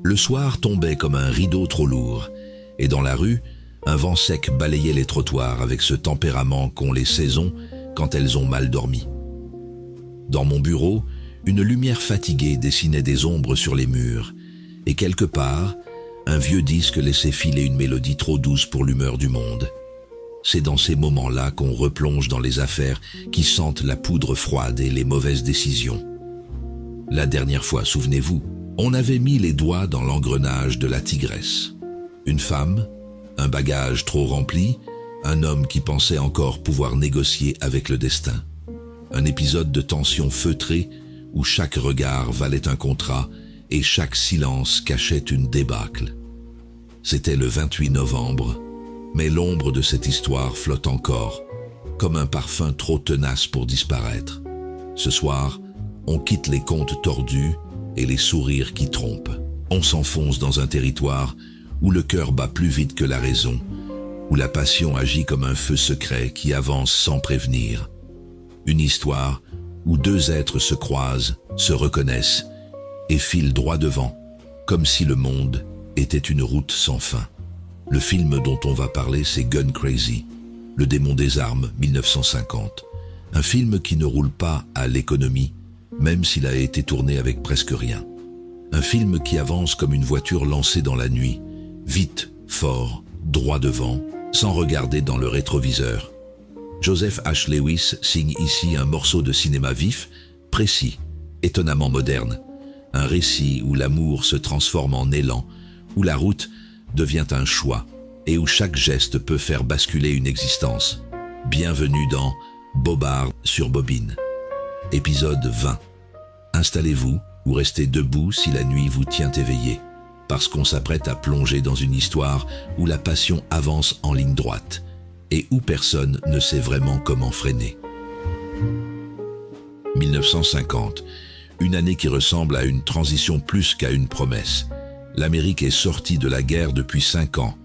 Le soir tombait comme un rideau trop lourd, et dans la rue, un vent sec balayait les trottoirs avec ce tempérament qu'ont les saisons quand elles ont mal dormi. Dans mon bureau, une lumière fatiguée dessinait des ombres sur les murs, et quelque part, un vieux disque laissait filer une mélodie trop douce pour l'humeur du monde. C'est dans ces moments-là qu'on replonge dans les affaires qui sentent la poudre froide et les mauvaises décisions. La dernière fois, souvenez-vous, on avait mis les doigts dans l'engrenage de la tigresse. Une femme, un bagage trop rempli, un homme qui pensait encore pouvoir négocier avec le destin. Un épisode de tension feutrée où chaque regard valait un contrat et chaque silence cachait une débâcle. C'était le 28 novembre, mais l'ombre de cette histoire flotte encore, comme un parfum trop tenace pour disparaître. Ce soir, on quitte les contes tordus et les sourires qui trompent. On s'enfonce dans un territoire où le cœur bat plus vite que la raison, où la passion agit comme un feu secret qui avance sans prévenir. Une histoire où deux êtres se croisent, se reconnaissent et filent droit devant, comme si le monde était une route sans fin. Le film dont on va parler, c'est Gun Crazy, Le démon des armes, 1950. Un film qui ne roule pas à l'économie, même s'il a été tourné avec presque rien. Un film qui avance comme une voiture lancée dans la nuit, vite, fort, droit devant, sans regarder dans le rétroviseur. Joseph H. Lewis signe ici un morceau de cinéma vif, précis, étonnamment moderne. Un récit où l'amour se transforme en élan, où la route devient un choix et où chaque geste peut faire basculer une existence. Bienvenue dans Bobard sur bobine. Épisode 20. Installez-vous ou restez debout si la nuit vous tient éveillé, parce qu'on s'apprête à plonger dans une histoire où la passion avance en ligne droite et où personne ne sait vraiment comment freiner. 1950. Une année qui ressemble à une transition plus qu'à une promesse. L'Amérique est sortie de la guerre depuis 5 ans,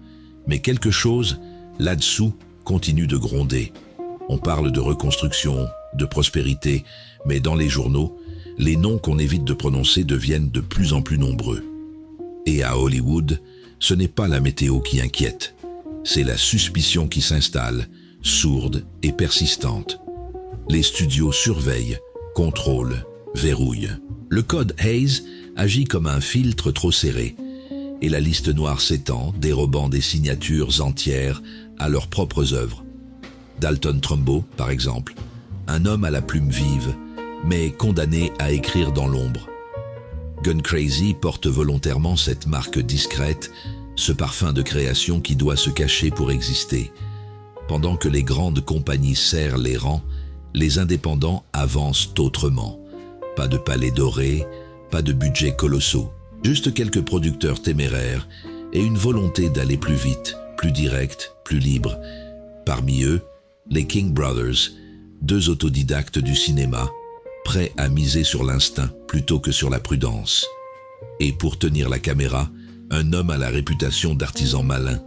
mais quelque chose, là-dessous, continue de gronder. On parle de reconstruction, de prospérité, mais dans les journaux, les noms qu'on évite de prononcer deviennent de plus en plus nombreux. Et à Hollywood, ce n'est pas la météo qui inquiète, c'est la suspicion qui s'installe, sourde et persistante. Les studios surveillent, contrôlent, verrouillent. Le code Hayes agit comme un filtre trop serré, et la liste noire s'étend, dérobant des signatures entières à leurs propres œuvres. Dalton Trumbo, par exemple, un homme à la plume vive, mais condamné à écrire dans l'ombre. Gun Crazy porte volontairement cette marque discrète, ce parfum de création qui doit se cacher pour exister. Pendant que les grandes compagnies serrent les rangs, les indépendants avancent autrement. Pas de palais dorés, pas de budgets colossaux, juste quelques producteurs téméraires et une volonté d'aller plus vite, plus direct, plus libre. Parmi eux, les King Brothers, 2 autodidactes du cinéma, prêts à miser sur l'instinct plutôt que sur la prudence. Et pour tenir la caméra, un homme à la réputation d'artisan malin,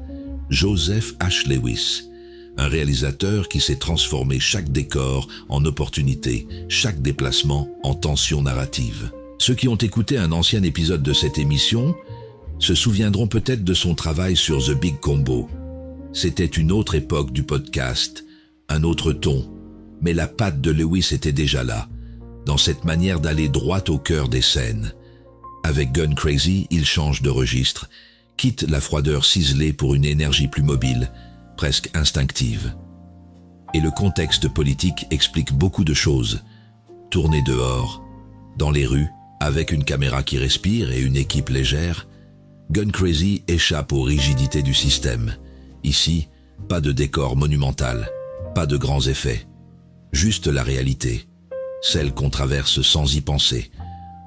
Joseph H. Lewis, un réalisateur qui s'est transformé chaque décor en opportunité, chaque déplacement en tension narrative. Ceux qui ont écouté un ancien épisode de cette émission se souviendront peut-être de son travail sur The Big Combo. C'était une autre époque du podcast, un autre ton, mais la patte de Lewis était déjà là, dans cette manière d'aller droit au cœur des scènes. Avec Gun Crazy, il change de registre, quitte la froideur ciselée pour une énergie plus mobile, presque instinctive. Et le contexte politique explique beaucoup de choses. Tourner dehors, dans les rues, avec une caméra qui respire et une équipe légère, Gun Crazy échappe aux rigidités du système. Ici, pas de décor monumental, pas de grands effets, juste la réalité, celle qu'on traverse sans y penser.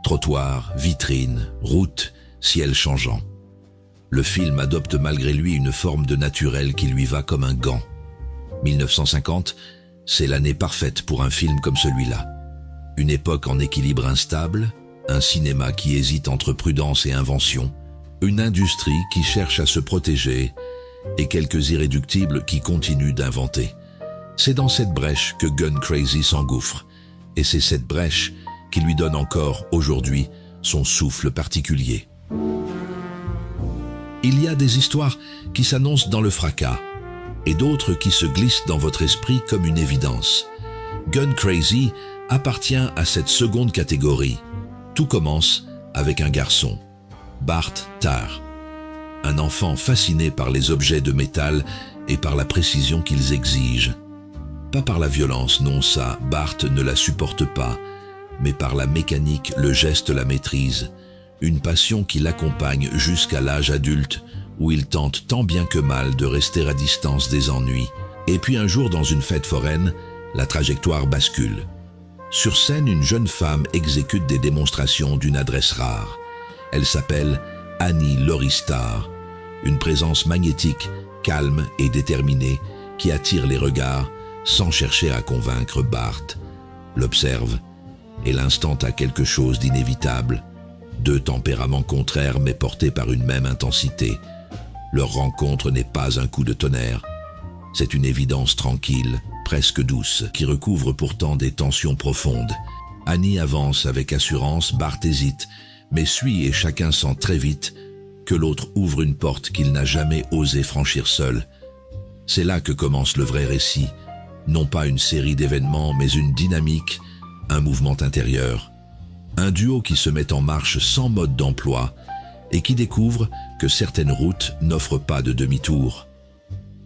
Trottoirs, vitrines, routes, ciel changeant. Le film adopte malgré lui une forme de naturel qui lui va comme un gant. 1950, c'est l'année parfaite pour un film comme celui-là. Une époque en équilibre instable, un cinéma qui hésite entre prudence et invention, une industrie qui cherche à se protéger et quelques irréductibles qui continuent d'inventer. C'est dans cette brèche que Gun Crazy s'engouffre, et c'est cette brèche qui lui donne encore, aujourd'hui, son souffle particulier. Il y a des histoires qui s'annoncent dans le fracas et d'autres qui se glissent dans votre esprit comme une évidence. Gun Crazy appartient à cette seconde catégorie. Tout commence avec un garçon, Bart Tarr, un enfant fasciné par les objets de métal et par la précision qu'ils exigent. Pas par la violence, non, ça, Bart ne la supporte pas, mais par la mécanique, le geste, la maîtrise, une passion qui l'accompagne jusqu'à l'âge adulte où il tente tant bien que mal de rester à distance des ennuis. Et puis un jour, dans une fête foraine, la trajectoire bascule. Sur scène, une jeune femme exécute des démonstrations d'une adresse rare. Elle s'appelle Annie Laurie Starr, une présence magnétique, calme et déterminée qui attire les regards sans chercher à convaincre Bart. L'observe et l'instant a quelque chose d'inévitable. Deux tempéraments contraires mais portés par une même intensité. Leur rencontre n'est pas un coup de tonnerre. C'est une évidence tranquille, presque douce, qui recouvre pourtant des tensions profondes. Annie avance avec assurance, Bart hésite, mais suit et chacun sent très vite que l'autre ouvre une porte qu'il n'a jamais osé franchir seul. C'est là que commence le vrai récit. Non pas une série d'événements, mais une dynamique, un mouvement intérieur. Un duo qui se met en marche sans mode d'emploi et qui découvre que certaines routes n'offrent pas de demi-tour.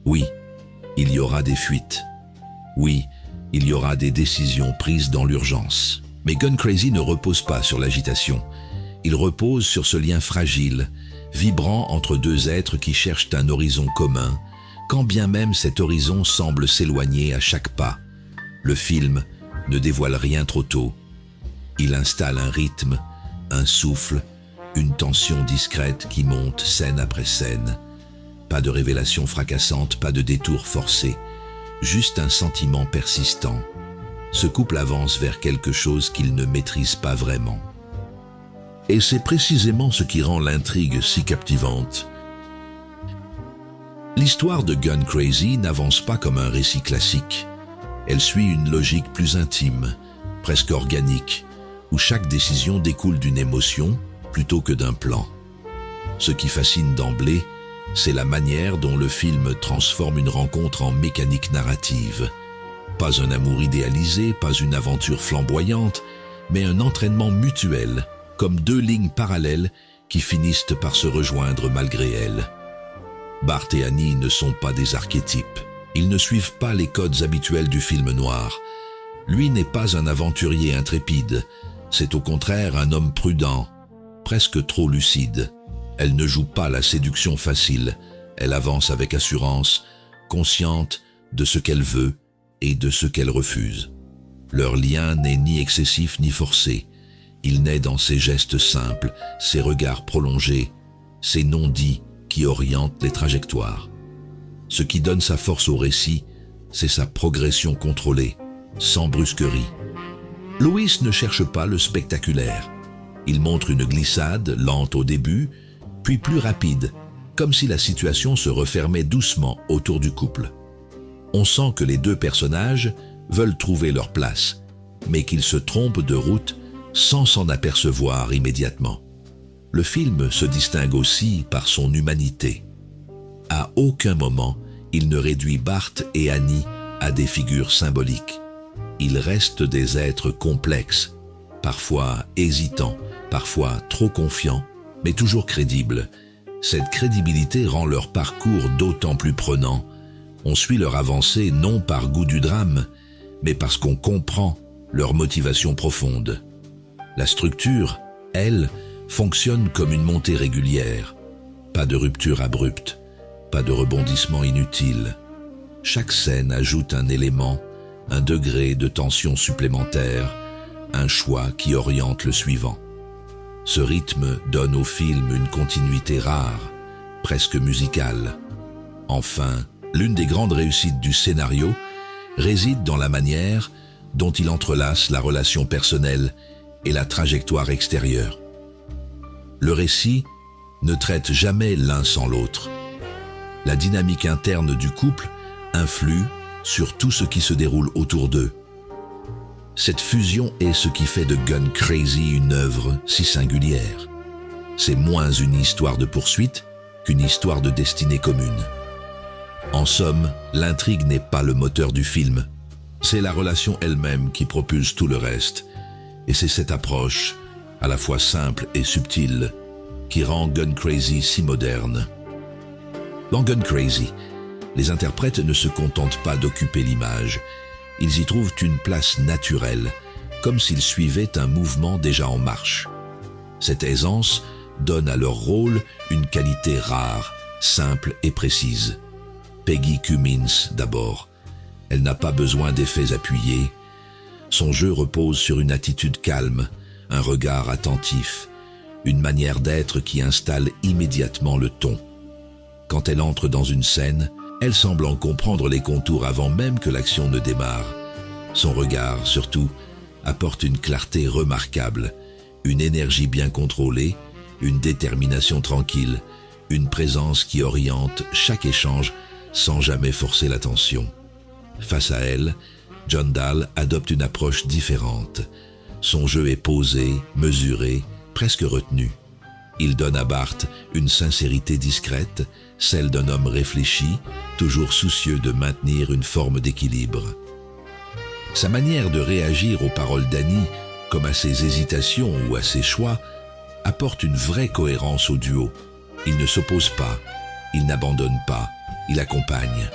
Oui, il y aura des fuites. Oui, il y aura des décisions prises dans l'urgence. Mais Gun Crazy ne repose pas sur l'agitation. Il repose sur ce lien fragile, vibrant entre deux êtres qui cherchent un horizon commun, quand bien même cet horizon semble s'éloigner à chaque pas. Le film ne dévoile rien trop tôt. Il installe un rythme, un souffle, une tension discrète qui monte scène après scène. Pas de révélation fracassante, pas de détour forcé, juste un sentiment persistant. Ce couple avance vers quelque chose qu'il ne maîtrise pas vraiment. Et c'est précisément ce qui rend l'intrigue si captivante. L'histoire de Gun Crazy n'avance pas comme un récit classique. Elle suit une logique plus intime, presque organique, où chaque décision découle d'une émotion plutôt que d'un plan. Ce qui fascine d'emblée, c'est la manière dont le film transforme une rencontre en mécanique narrative. Pas un amour idéalisé, pas une aventure flamboyante, mais un entraînement mutuel, comme deux lignes parallèles qui finissent par se rejoindre malgré elles. Bart et Annie ne sont pas des archétypes. Ils ne suivent pas les codes habituels du film noir. Lui n'est pas un aventurier intrépide, c'est au contraire un homme prudent, presque trop lucide. Elle ne joue pas la séduction facile, elle avance avec assurance, consciente de ce qu'elle veut et de ce qu'elle refuse. Leur lien n'est ni excessif ni forcé. Il naît dans ses gestes simples, ses regards prolongés, ses non-dits qui orientent les trajectoires. Ce qui donne sa force au récit, c'est sa progression contrôlée, sans brusquerie. Lewis ne cherche pas le spectaculaire. Il montre une glissade, lente au début, puis plus rapide, comme si la situation se refermait doucement autour du couple. On sent que les deux personnages veulent trouver leur place, mais qu'ils se trompent de route sans s'en apercevoir immédiatement. Le film se distingue aussi par son humanité. À aucun moment, il ne réduit Bart et Annie à des figures symboliques. Ils restent des êtres complexes, parfois hésitants, parfois trop confiants, mais toujours crédibles. Cette crédibilité rend leur parcours d'autant plus prenant. On suit leur avancée non par goût du drame, mais parce qu'on comprend leur motivation profonde. La structure, elle, fonctionne comme une montée régulière. Pas de rupture abrupte, pas de rebondissement inutile. Chaque scène ajoute un élément, un degré de tension supplémentaire, un choix qui oriente le suivant. Ce rythme donne au film une continuité rare, presque musicale. Enfin, l'une des grandes réussites du scénario réside dans la manière dont il entrelace la relation personnelle et la trajectoire extérieure. Le récit ne traite jamais l'un sans l'autre. La dynamique interne du couple influe sur tout ce qui se déroule autour d'eux. Cette fusion est ce qui fait de Gun Crazy une œuvre si singulière. C'est moins une histoire de poursuite qu'une histoire de destinée commune. En somme, l'intrigue n'est pas le moteur du film. C'est la relation elle-même qui propulse tout le reste. Et c'est cette approche, à la fois simple et subtile, qui rend Gun Crazy si moderne. Dans Gun Crazy, les interprètes ne se contentent pas d'occuper l'image. Ils y trouvent une place naturelle, comme s'ils suivaient un mouvement déjà en marche. Cette aisance donne à leur rôle une qualité rare, simple et précise. Peggy Cummins d'abord. Elle n'a pas besoin d'effets appuyés. Son jeu repose sur une attitude calme, un regard attentif, une manière d'être qui installe immédiatement le ton. Quand elle entre dans une scène, elle semble en comprendre les contours avant même que l'action ne démarre. Son regard, surtout, apporte une clarté remarquable, une énergie bien contrôlée, une détermination tranquille, une présence qui oriente chaque échange sans jamais forcer l'attention. Face à elle, John Dahl adopte une approche différente. Son jeu est posé, mesuré, presque retenu. Il donne à Bart une sincérité discrète, celle d'un homme réfléchi, toujours soucieux de maintenir une forme d'équilibre. Sa manière de réagir aux paroles d'Annie, comme à ses hésitations ou à ses choix, apporte une vraie cohérence au duo. Il ne s'oppose pas, il n'abandonne pas, il accompagne.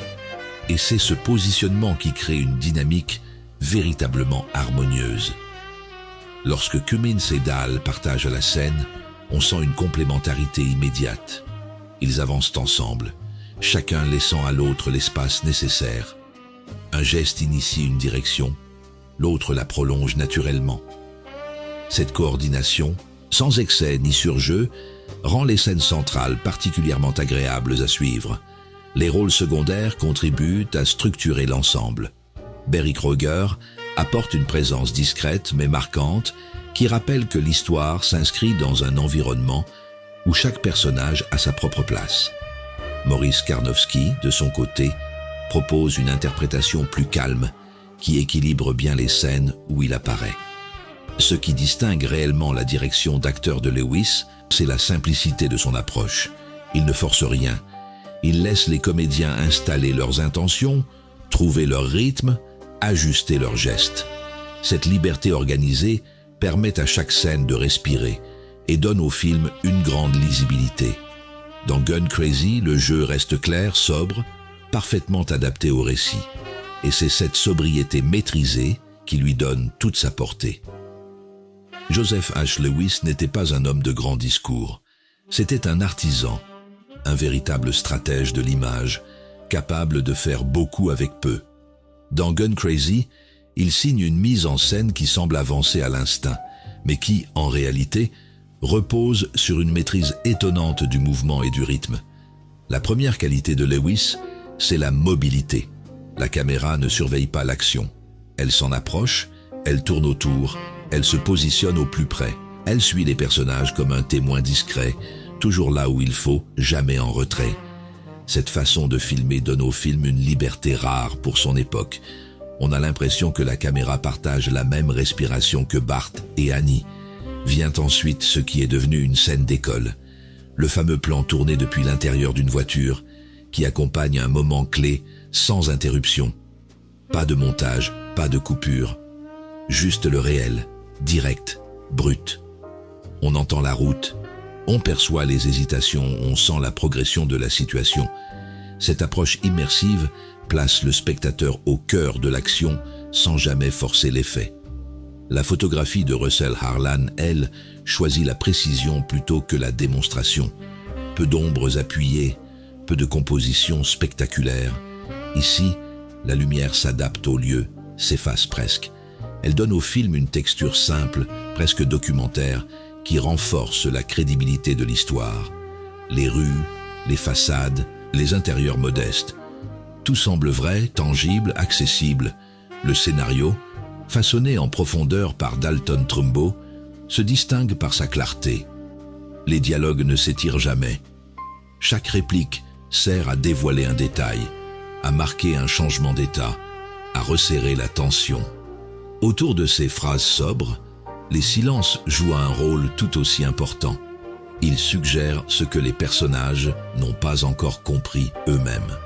Et c'est ce positionnement qui crée une dynamique véritablement harmonieuse. Lorsque Cummins et Dahl partagent la scène, on sent une complémentarité immédiate. Ils avancent ensemble, chacun laissant à l'autre l'espace nécessaire. Un geste initie une direction, l'autre la prolonge naturellement. Cette coordination, sans excès ni surjeu, rend les scènes centrales particulièrement agréables à suivre. Les rôles secondaires contribuent à structurer l'ensemble. Berry Kroeger apporte une présence discrète mais marquante qui rappelle que l'histoire s'inscrit dans un environnement où chaque personnage a sa propre place. Maurice Karnowski, de son côté, propose une interprétation plus calme qui équilibre bien les scènes où il apparaît. Ce qui distingue réellement la direction d'acteur de Lewis, c'est la simplicité de son approche. Il ne force rien. Il laisse les comédiens installer leurs intentions, trouver leur rythme, ajuster leurs gestes. Cette liberté organisée permet à chaque scène de respirer et donne au film une grande lisibilité. Dans Gun Crazy, le jeu reste clair, sobre, parfaitement adapté au récit. Et c'est cette sobriété maîtrisée qui lui donne toute sa portée. Joseph H. Lewis n'était pas un homme de grand discours. C'était un artisan, un véritable stratège de l'image, capable de faire beaucoup avec peu. Dans Gun Crazy, il signe une mise en scène qui semble avancer à l'instinct, mais qui, en réalité, repose sur une maîtrise étonnante du mouvement et du rythme. La première qualité de Lewis, c'est la mobilité. La caméra ne surveille pas l'action. Elle s'en approche, elle tourne autour, elle se positionne au plus près. Elle suit les personnages comme un témoin discret, toujours là où il faut, jamais en retrait. Cette façon de filmer donne au film une liberté rare pour son époque. On a l'impression que la caméra partage la même respiration que Bart et Annie. Vient ensuite ce qui est devenu une scène d'école. Le fameux plan tourné depuis l'intérieur d'une voiture, qui accompagne un moment clé sans interruption. Pas de montage, pas de coupure. Juste le réel, direct, brut. On entend la route, on perçoit les hésitations, on sent la progression de la situation. Cette approche immersive place le spectateur au cœur de l'action sans jamais forcer l'effet. La photographie de Russell Harlan, elle, choisit la précision plutôt que la démonstration. Peu d'ombres appuyées, peu de composition spectaculaire. Ici, la lumière s'adapte au lieu, s'efface presque. Elle donne au film une texture simple, presque documentaire, qui renforce la crédibilité de l'histoire. Les rues, les façades, les intérieurs modestes. Tout semble vrai, tangible, accessible. Le scénario, façonné en profondeur par Dalton Trumbo, se distingue par sa clarté. Les dialogues ne s'étirent jamais. Chaque réplique sert à dévoiler un détail, à marquer un changement d'état, à resserrer la tension. Autour de ces phrases sobres, les silences jouent un rôle tout aussi important. Il suggère ce que les personnages n'ont pas encore compris eux-mêmes.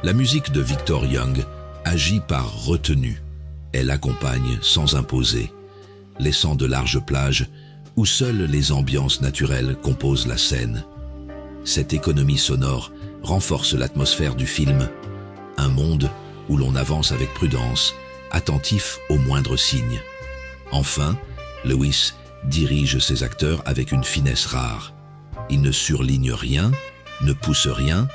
La musique de Victor Young agit par retenue. Elle accompagne sans imposer, laissant de larges plages où seules les ambiances naturelles composent la scène. Cette économie sonore renforce l'atmosphère du film, un monde où l'on avance avec prudence, attentif aux moindres signes. Enfin, Lewis dirige ses acteurs avec une finesse rare. Il ne surligne rien, ne pousse rien,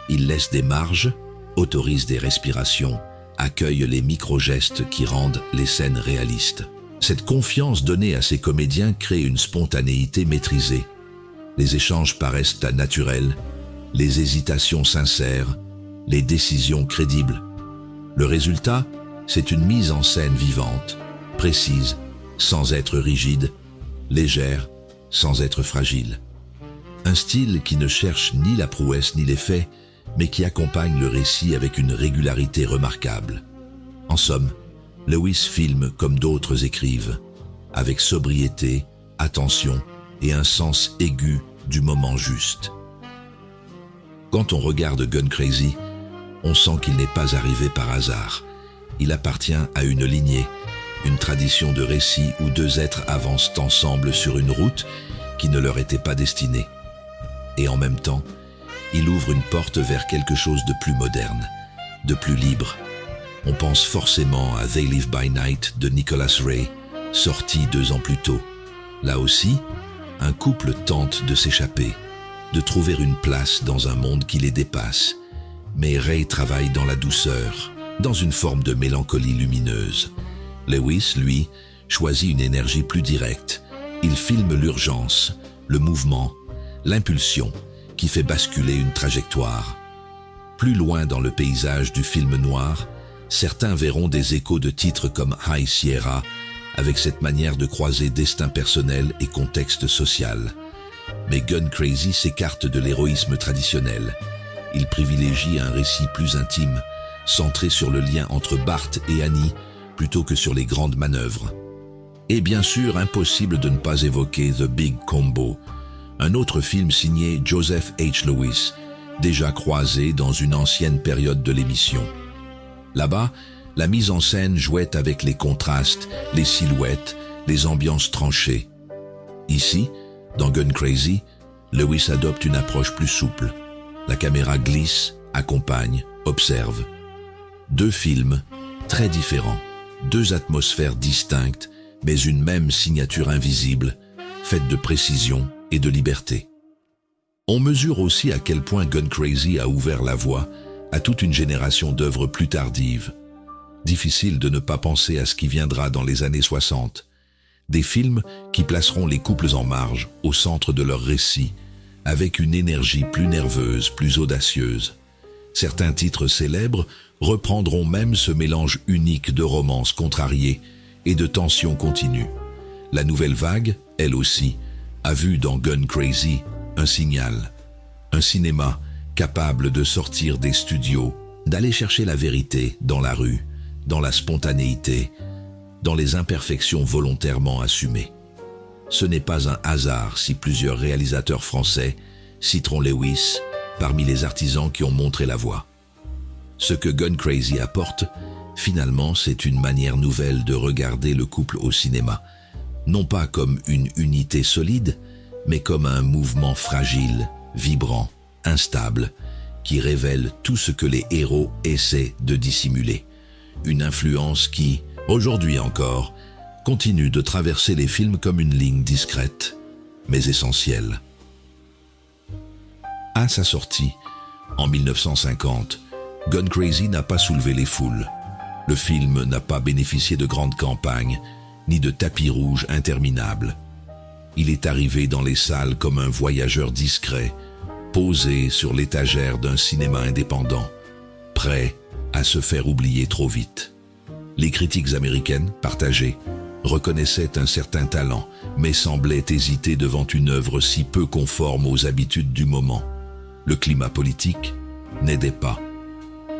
il laisse des marges, autorise des respirations, accueille les micro-gestes qui rendent les scènes réalistes. Cette confiance donnée à ses comédiens crée une spontanéité maîtrisée. Les échanges paraissent naturels, les hésitations sincères, les décisions crédibles. Le résultat, c'est une mise en scène vivante, précise, sans être rigide, légère, sans être fragile. Un style qui ne cherche ni la prouesse ni l'effet, mais qui accompagne le récit avec une régularité remarquable. En somme, Lewis filme comme d'autres écrivent, avec sobriété, attention et un sens aigu du moment juste. Quand on regarde Gun Crazy, on sent qu'il n'est pas arrivé par hasard. Il appartient à une lignée, une tradition de récit où deux êtres avancent ensemble sur une route qui ne leur était pas destinée. Et en même temps, il ouvre une porte vers quelque chose de plus moderne, de plus libre. On pense forcément à They Live by Night de Nicholas Ray, sorti 2 ans plus tôt. Là aussi, un couple tente de s'échapper, de trouver une place dans un monde qui les dépasse. Mais Ray travaille dans la douceur, dans une forme de mélancolie lumineuse. Lewis, lui, choisit une énergie plus directe. Il filme l'urgence, le mouvement, l'impulsion qui fait basculer une trajectoire. Plus loin dans le paysage du film noir, certains verront des échos de titres comme High Sierra, avec cette manière de croiser destin personnel et contexte social. Mais Gun Crazy s'écarte de l'héroïsme traditionnel. Il privilégie un récit plus intime, centré sur le lien entre Bart et Annie, plutôt que sur les grandes manœuvres. Et bien sûr, impossible de ne pas évoquer The Big Combo, un autre film signé Joseph H. Lewis, déjà croisé dans une ancienne période de l'émission. Là-bas, la mise en scène jouait avec les contrastes, les silhouettes, les ambiances tranchées. Ici, dans Gun Crazy, Lewis adopte une approche plus souple. La caméra glisse, accompagne, observe. 2 films très différents, 2 atmosphères distinctes, mais une même signature invisible, faite de précision et de liberté. On mesure aussi à quel point Gun Crazy a ouvert la voie à toute une génération d'œuvres plus tardives. Difficile de ne pas penser à ce qui viendra dans les années 60. Des films qui placeront les couples en marge, au centre de leur récit, avec une énergie plus nerveuse, plus audacieuse. Certains titres célèbres reprendront même ce mélange unique de romances contrariées et de tensions continues. La nouvelle vague, elle aussi, a vu dans Gun Crazy un signal. Un cinéma capable de sortir des studios, d'aller chercher la vérité dans la rue, dans la spontanéité, dans les imperfections volontairement assumées. Ce n'est pas un hasard si plusieurs réalisateurs français citeront Lewis parmi les artisans qui ont montré la voie. Ce que Gun Crazy apporte, finalement, c'est une manière nouvelle de regarder le couple au cinéma, non pas comme une unité solide, mais comme un mouvement fragile, vibrant, instable, qui révèle tout ce que les héros essaient de dissimuler. Une influence qui, aujourd'hui encore, continue de traverser les films comme une ligne discrète, mais essentielle. À sa sortie, en 1950, Gun Crazy n'a pas soulevé les foules. Le film n'a pas bénéficié de grandes campagnes, ni de tapis rouges interminables. Il est arrivé dans les salles comme un voyageur discret, posé sur l'étagère d'un cinéma indépendant, prêt à se faire oublier trop vite. Les critiques américaines, partagées, reconnaissaient un certain talent, mais semblaient hésiter devant une œuvre si peu conforme aux habitudes du moment. Le climat politique n'aidait pas.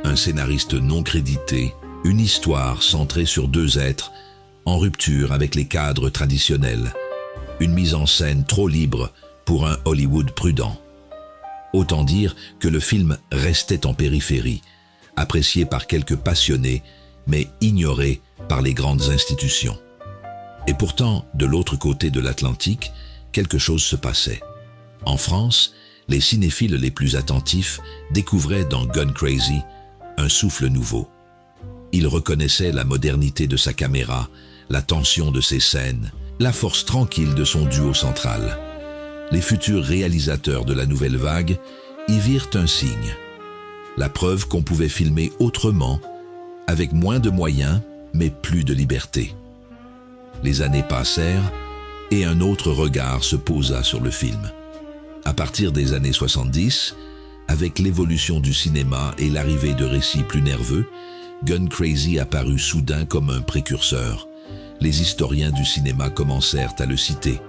Un scénariste non crédité, une histoire centrée sur 2 êtres, en rupture avec les cadres traditionnels, une mise en scène trop libre pour un Hollywood prudent. Autant dire que le film restait en périphérie, apprécié par quelques passionnés, mais ignoré par les grandes institutions. Et pourtant, de l'autre côté de l'Atlantique, quelque chose se passait. En France, les cinéphiles les plus attentifs découvraient dans Gun Crazy un souffle nouveau. Ils reconnaissaient la modernité de sa caméra, la tension de ses scènes, la force tranquille de son duo central. Les futurs réalisateurs de la nouvelle vague y virent un signe. La preuve qu'on pouvait filmer autrement, avec moins de moyens, mais plus de liberté. Les années passèrent et un autre regard se posa sur le film. À partir des années 70, avec l'évolution du cinéma et l'arrivée de récits plus nerveux, Gun Crazy apparut soudain comme un précurseur. Les historiens du cinéma commencèrent à le citer.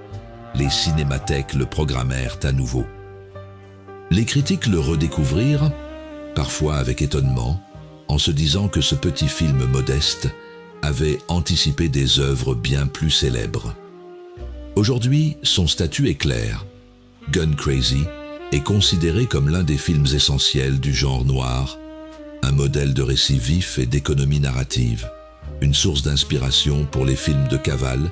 Les cinémathèques le programmèrent à nouveau. Les critiques le redécouvrirent, parfois avec étonnement, en se disant que ce petit film modeste avait anticipé des œuvres bien plus célèbres. Aujourd'hui, son statut est clair. Gun Crazy est considéré comme l'un des films essentiels du genre noir, un modèle de récit vif et d'économie narrative, une source d'inspiration pour les films de cavale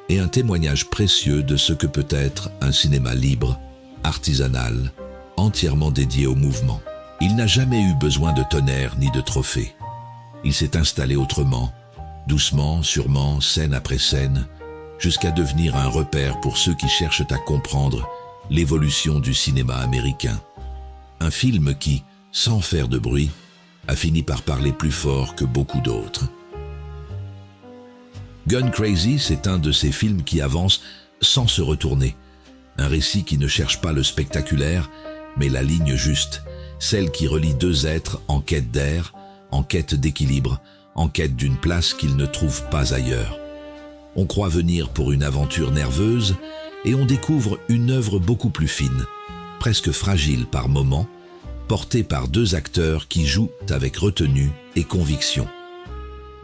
et un témoignage précieux de ce que peut être un cinéma libre, artisanal, entièrement dédié au mouvement. Il n'a jamais eu besoin de tonnerre ni de trophée. Il s'est installé autrement, doucement, sûrement, scène après scène, jusqu'à devenir un repère pour ceux qui cherchent à comprendre l'évolution du cinéma américain. Un film qui, sans faire de bruit, a fini par parler plus fort que beaucoup d'autres. Gun Crazy, c'est un de ces films qui avance sans se retourner. Un récit qui ne cherche pas le spectaculaire, mais la ligne juste, celle qui relie deux êtres en quête d'air, en quête d'équilibre, en quête d'une place qu'ils ne trouvent pas ailleurs. On croit venir pour une aventure nerveuse et on découvre une œuvre beaucoup plus fine, presque fragile par moments, portée par deux acteurs qui jouent avec retenue et conviction.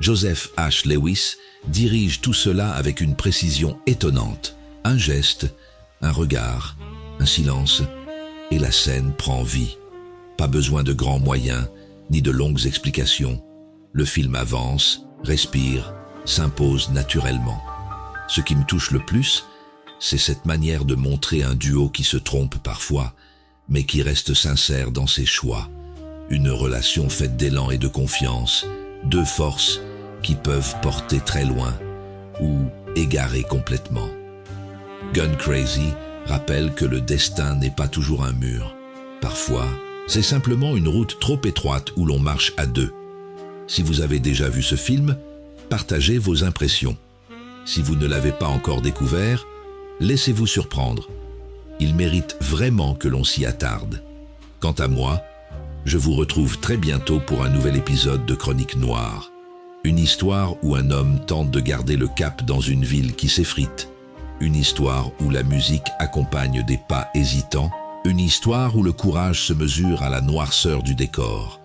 Joseph H. Lewis dirige tout cela avec une précision étonnante. Un geste, un regard, un silence, et la scène prend vie. Pas besoin de grands moyens, ni de longues explications. Le film avance, respire, s'impose naturellement. Ce qui me touche le plus, c'est cette manière de montrer un duo qui se trompe parfois, mais qui reste sincère dans ses choix. Une relation faite d'élan et de confiance, deux forces qui peuvent porter très loin ou égarer complètement. Gun Crazy rappelle que le destin n'est pas toujours un mur. Parfois, c'est simplement une route trop étroite où l'on marche à deux. Si vous avez déjà vu ce film, partagez vos impressions. Si vous ne l'avez pas encore découvert, laissez-vous surprendre. Il mérite vraiment que l'on s'y attarde. Quant à moi, je vous retrouve très bientôt pour un nouvel épisode de Chroniques Noires. Une histoire où un homme tente de garder le cap dans une ville qui s'effrite. Une histoire où la musique accompagne des pas hésitants. Une histoire où le courage se mesure à la noirceur du décor.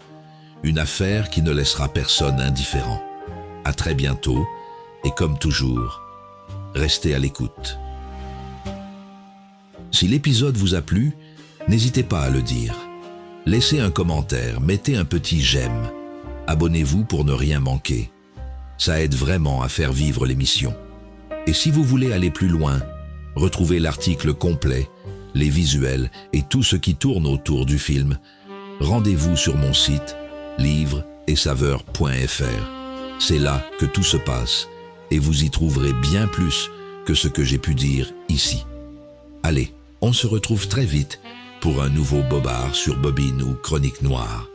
Une affaire qui ne laissera personne indifférent. À très bientôt, et comme toujours, restez à l'écoute. Si l'épisode vous a plu, n'hésitez pas à le dire. Laissez un commentaire, mettez un petit j'aime. Abonnez-vous pour ne rien manquer. Ça aide vraiment à faire vivre l'émission. Et si vous voulez aller plus loin, retrouvez l'article complet, les visuels et tout ce qui tourne autour du film. Rendez-vous sur mon site livreetsaveurs.fr. C'est là que tout se passe et vous y trouverez bien plus que ce que j'ai pu dire ici. Allez, on se retrouve très vite pour un nouveau bobard sur Bobine ou Chronique Noire.